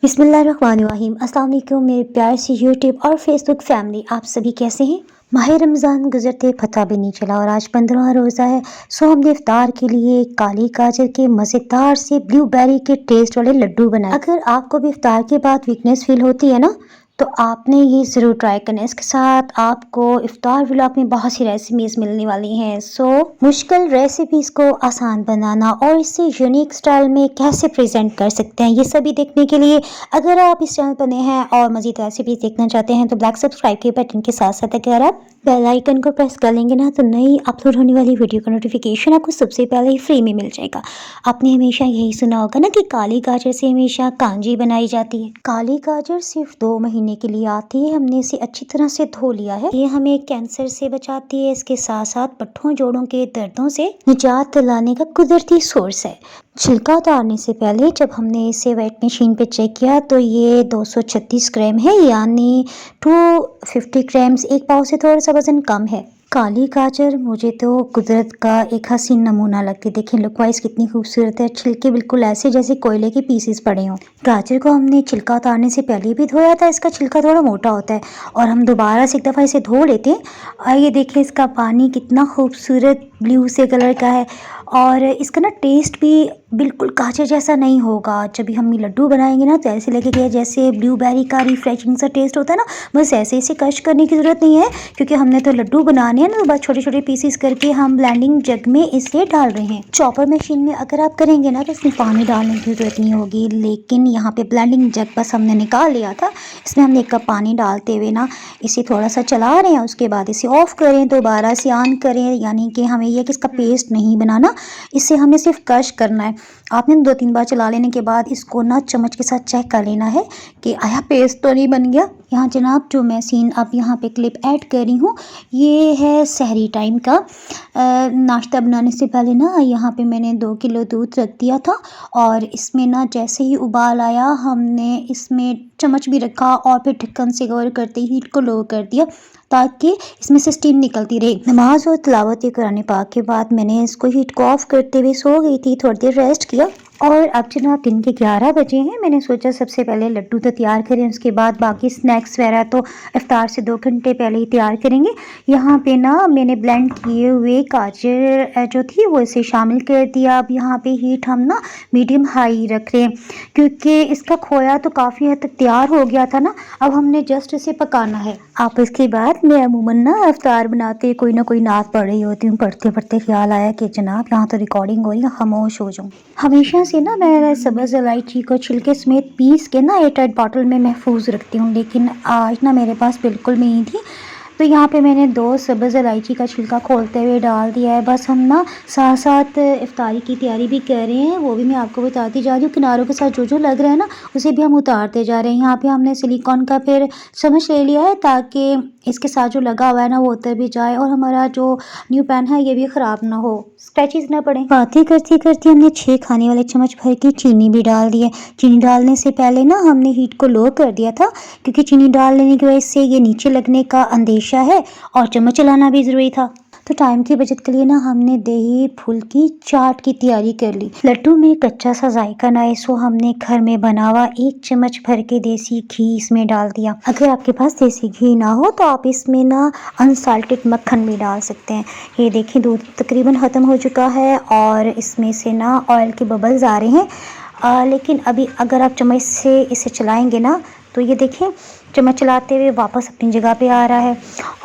बिस्मिल्लाहिर्रहमानिर्रहीम। अस्सलाम वालेकुम मेरे प्यार से यूट्यूब और फेसबुक फैमिली, आप सभी कैसे हैं। माह रमज़ान गुजरते पता भी नहीं चला और आज 15वां रोज़ा है। सो हमने इफ्तार के लिए काली गाजर के मज़ेदार से ब्लूबेरी के टेस्ट वाले लड्डू बनाए। अगर आपको भी इफ्तार के बाद वीकनेस फील होती है ना, तो आपने ये ज़रूर ट्राई करना है। इसके साथ आपको इफ्तार व्लॉग में बहुत सी रेसिपीज़ मिलने वाली हैं। सो मुश्किल रेसिपीज़ को आसान बनाना और इसे यूनिक स्टाइल में कैसे प्रेजेंट कर सकते हैं, ये सभी देखने के लिए अगर आप इस चैनल पर नए हैं और मज़ीद रेसिपीज़ देखना चाहते हैं तो ब्लैक सब्सक्राइब के बटन के साथ साथ अगर आप बेल आइकन को प्रेस कर लेंगे ना, तो नई अपलोड होने वाली वीडियो का नोटिफिकेशन आपको सबसे पहले ही फ्री में मिल जाएगा। आपने हमेशा यही सुना होगा ना कि काली गाजर से हमेशा कांजी बनाई जाती है। काली गाजर सिर्फ 2 महीने के लिए आती है। हमने इसे अच्छी तरह से धो लिया है। ये हमें कैंसर से बचाती है। इसके साथ साथ पट्ठों जोड़ों के दर्दों से निजात दिलाने का कुदरती सोर्स है। छिलका उतारने से पहले जब हमने इसे वेट मशीन पे चेक किया तो ये 236 ग्राम है, यानी 250 ग्राम्स, एक पाव से थोड़ा सा वजन कम है। काली गाजर मुझे तो कुदरत का एक हसीन नमूना लगती है। देखिए लुक वाइज कितनी खूबसूरत है। छिलके बिल्कुल ऐसे जैसे कोयले के पीसेस पड़े हों। गाजर को हमने छिलका उतारने से पहले भी धोया था। इसका छिलका थोड़ा मोटा होता है और हम दोबारा से एक दफ़ा इसे धो लेते हैं। और ये देखिए इसका पानी कितना खूबसूरत ब्लू से कलर का है और इसका ना टेस्ट भी बिल्कुल गाजर जैसा नहीं होगा। जब भी हम ये लड्डू बनाएंगे ना तो ऐसे लगेगा जैसे ब्लूबेरी का रिफ्रेशिंग सा टेस्ट होता है ना, बस ऐसे इसे क्रश करने की ज़रूरत नहीं है क्योंकि हमने तो लड्डू बनाने हैं ना, तो बस छोटे छोटे पीसेस करके हम ब्लेंडिंग जग में इसे डाल रहे हैं। चॉपर मशीन में अगर आप करेंगे ना तो इसमें पानी डालने की ज़रूरत नहीं होगी, लेकिन यहाँ पे ब्लेंडिंग जग बस हमने निकाल लिया था। इसमें हमने 1 कप पानी डालते हुए ना इसे थोड़ा सा चला रहे हैं। उसके बाद इसे ऑफ करें, दोबारा से ऑन करें, यानी कि हमें यह कि इसका पेस्ट नहीं बनाना, इसे हमें सिर्फ क्रश करना है। आपने 2-3 बार चला लेने के बाद इसको ना चम्मच के साथ चेक कर लेना है कि आया पेस्ट तो नहीं बन गया। यहाँ जनाब जो मैं सीन अब यहाँ पे क्लिप ऐड कर रही हूँ, ये है सहरी टाइम का। नाश्ता बनाने से पहले ना यहाँ पे मैंने 2 किलो दूध रख दिया था और इसमें ना जैसे ही उबाल आया हमने इसमें चम्मच भी रखा और फिर ढक्कन से कवर करते ही हीट को लो कर दिया ताकि इसमें से स्टीम निकलती रहे। नमाज और तिलावत कुरान पाक के बाद मैंने इसको हीट को ऑफ करते हुए सो गई थी, थोड़ी देर रेस्ट किया और अब जनाब दिन के 11 बजे हैं। मैंने सोचा सबसे पहले लड्डू तो तैयार करें, उसके बाद बाकी स्नैक्स वगैरह तो इफ्तार से 2 घंटे पहले ही तैयार करेंगे। यहाँ पे ना मैंने ब्लेंड किए हुए गाजर जो थी वो इसे शामिल कर दिया। अब यहाँ पे हीट हम ना मीडियम हाई रख रहे हैं क्योंकि इसका खोया तो काफ़ी हद तक तैयार हो गया था ना, अब हमने जस्ट इसे पकाना है। आप इसके बाद मैं अमूमन ना इफ्तार बनाते कोई ना कोई नात पढ़ रही होती हूँ। पढ़ते पढ़ते ख्याल आया कि जनाब यहाँ तो रिकॉर्डिंग हो रही है, खामोश हो जाऊँ। हमेशा से ना मैं सब्ज़ इलायची को छिलके समेत पीस के ना एयरटाइट बॉटल में महफूज रखती हूँ, लेकिन आज ना मेरे पास बिल्कुल भी नहीं थी। तो यहाँ पे मैंने 2 सब्ज़ इलायची का छिलका खोलते हुए डाल दिया है। बस हम ना साथ साथ इफ्तारी की तैयारी भी कर रहे हैं, वो भी मैं आपको बताती जा रही हूँ। किनारों के साथ जो जो लग रहा है ना उसे भी हम उतारते जा रहे हैं। यहाँ पे हमने सिलिकॉन का फिर चम्मच ले लिया है ताकि इसके साथ जो लगा हुआ है ना वो उतर भी जाए और हमारा जो न्यू पैन है ये भी ख़राब ना हो, स्क्रैचेस ना पड़े। बातें करती करती हमने 6 खाने वाले चम्मच भर की चीनी भी डाल दी है। चीनी डालने से पहले ना हमने हीट को लो कर दिया था क्योंकि चीनी डाल लेने की वजह से ये नीचे लगने का अंदेशा है और चम्मच चलाना भी ज़रूरी था। तो टाइम की बचत के लिए ना हमने दही फुल्की चाट की तैयारी कर ली। लड्डू में कच्चा सा जायका ना आए सो हमने घर में बना हुआ 1 चम्मच भर के देसी घी इसमें डाल दिया। अगर आपके पास देसी घी ना हो तो आप इसमें ना अनसाल्टेड मक्खन भी डाल सकते हैं। ये देखिए दूध तकरीबन ख़त्म हो चुका है और इसमें से ना ऑयल के बबल्स आ रहे हैं। लेकिन अभी अगर आप चम्मच से इसे चलाएंगे ना तो ये देखें चम्मच चलाते हुए वापस अपनी जगह पे आ रहा है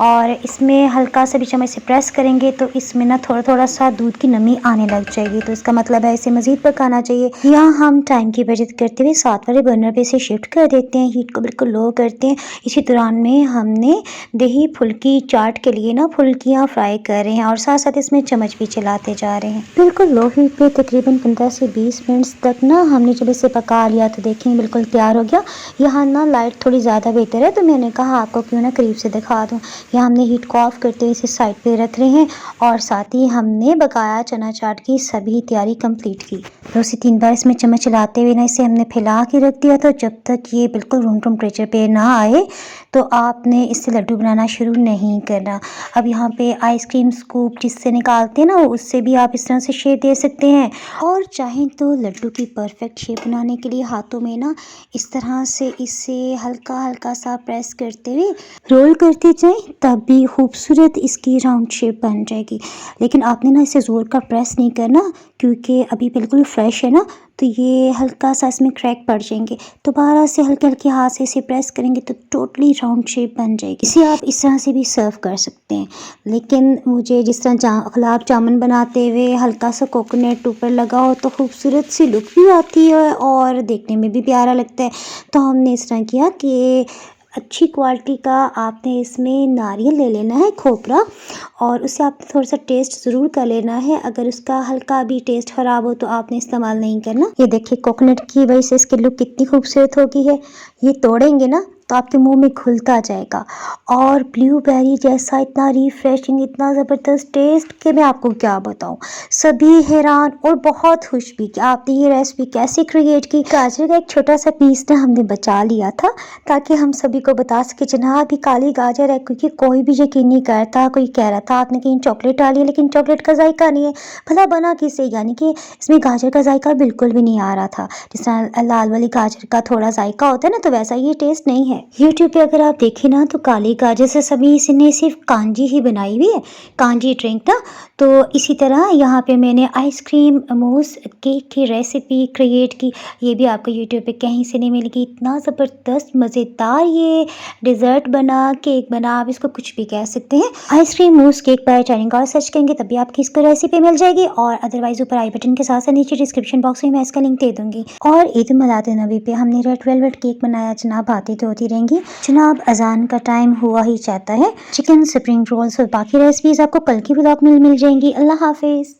और इसमें हल्का सा भी चम्मच से प्रेस करेंगे तो इसमें ना थोड़ा थोड़ा सा दूध की नमी आने लग जाएगी। तो इसका मतलब है इसे मज़ीद पकाना चाहिए। यहाँ हम टाइम की बचत करते हुए 7 वाले बर्नर पे इसे शिफ्ट कर देते हैं, हीट को बिल्कुल लो करते हैं। इसी दौरान में हमने दही फुल्की चाट के लिए ना फुल्कियाँ फ्राई कर रहे हैं और साथ साथ इसमें चम्मच भी चलाते जा रहे हैं। बिल्कुल लो हीट पे तकरीबन 15 से 20 मिनट तक ना हमने जब इसे पका लिया तो देखें बिल्कुल तैयार हो गया। यहाँ ना लाइट थोड़ी ज़्यादा बेहतर है, तो मैंने कहा आपको क्यों ना करीब से दिखा दूँ। यहाँ हमने हीट को ऑफ करते हुए इसे साइड पे रख रहे हैं और साथ ही हमने बकाया चना चाट की सभी तैयारी कंप्लीट की। 2 से 3 बार इसमें चम्मच चलाते हुए ना इसे हमने फैला के रख दिया था। जब तक ये बिल्कुल रूम टेम्परेचर पे ना आए तो आपने इससे लड्डू बनाना शुरू नहीं करना। अब यहाँ पे आइसक्रीम स्कूप जिससे निकालते हैं ना, उससे भी आप इस तरह से शेप दे सकते हैं और चाहें तो लड्डू की परफेक्ट शेप बनाने के लिए हाथों में ना इस तरह से इसे हल्का हल्का सा प्रेस करते हुए रोल करते जाएं, तब भी खूबसूरत इसकी राउंड शेप बन जाएगी। लेकिन आपने ना इसे ज़ोर का प्रेस नहीं करना, क्योंकि अभी बिल्कुल फ्रेश है ना, तो ये हल्का सा इसमें क्रैक पड़ जाएंगे। दोबारा से हल्के हल्के हाथ से इसे प्रेस करेंगे तो टोटली राउंड शेप बन जाएगी। इसे आप इस तरह से भी सर्व कर सकते हैं। लेकिन मुझे जिस तरह गुलाब जामुन बनाते हुए हल्का सा कोकोनट ऊपर लगा हो तो खूबसूरत सी लुक भी आती है और देखने में भी प्यारा लगता है। तो हमने इस तरह किया कि अच्छी क्वालिटी का आपने इसमें नारियल ले लेना है, खोपरा, और उसे आपने थोड़ा सा टेस्ट ज़रूर कर लेना है। अगर उसका हल्का भी टेस्ट ख़राब हो तो आपने इस्तेमाल नहीं करना। ये देखिए कोकोनट की वजह से इसकी लुक कितनी खूबसूरत हो गई है। ये तोड़ेंगे ना तो आपके मुंह में घुलता जाएगा और ब्लूबेरी जैसा इतना रिफ्रेशिंग, इतना ज़बरदस्त टेस्ट कि मैं आपको क्या बताऊं। सभी हैरान और बहुत खुश भी कि आपने ये रेसिपी कैसे क्रिएट की। गाजर का एक छोटा सा पीस ना हमने बचा लिया था ताकि हम सभी को बता सके जनाब ये काली गाजर है, क्योंकि कोई भी यकीन नहीं करता। कोई कह रहा था आपने कहीं चॉकलेट डाली है, लेकिन चॉकलेट का जायका नहीं है। भला बना किससे, यानी कि इसमें गाजर का जायका बिल्कुल भी नहीं आ रहा था। जिस तरह लाल वाली गाजर का थोड़ा जायका होता है ना, तो वैसा ये टेस्ट नहीं है। यूट्यूब पे अगर आप देखें ना तो काली गाजर से सभी इसने सिर्फ कांजी ही बनाई हुई है, कांजी ड्रिंक ना। तो इसी तरह यहाँ पे मैंने आइसक्रीम मूस केक की रेसिपी क्रिएट की। ये भी आपको यूट्यूब पे कहीं से नहीं मिलेगी। इतना ज़बरदस्त मज़ेदार ये डिज़र्ट बना, केक बना, आप इसको कुछ भी कह सकते हैं। आइसक्रीम मूस केक पर चैनल का सर्च करेंगे तभी आपकी इसको रेसिपी मिल जाएगी, और अदरवाइज ऊपर आई बटन के साथ साथ नीचे डिस्क्रिप्शन बॉक्स में मैं इसका लिंक दे दूंगी। और ईद मिलाद नबी पे हमने रेड वेलवेट केक बनाया जनाब, बातें तो होती रहेंगी जनाब। अजान का टाइम हुआ ही चाहता है। चिकन स्प्रिंग रोल्स और बाकी रेसिपीज आपको कल की व्लॉग में मिल जाएंगी। अल्लाह हाफिज।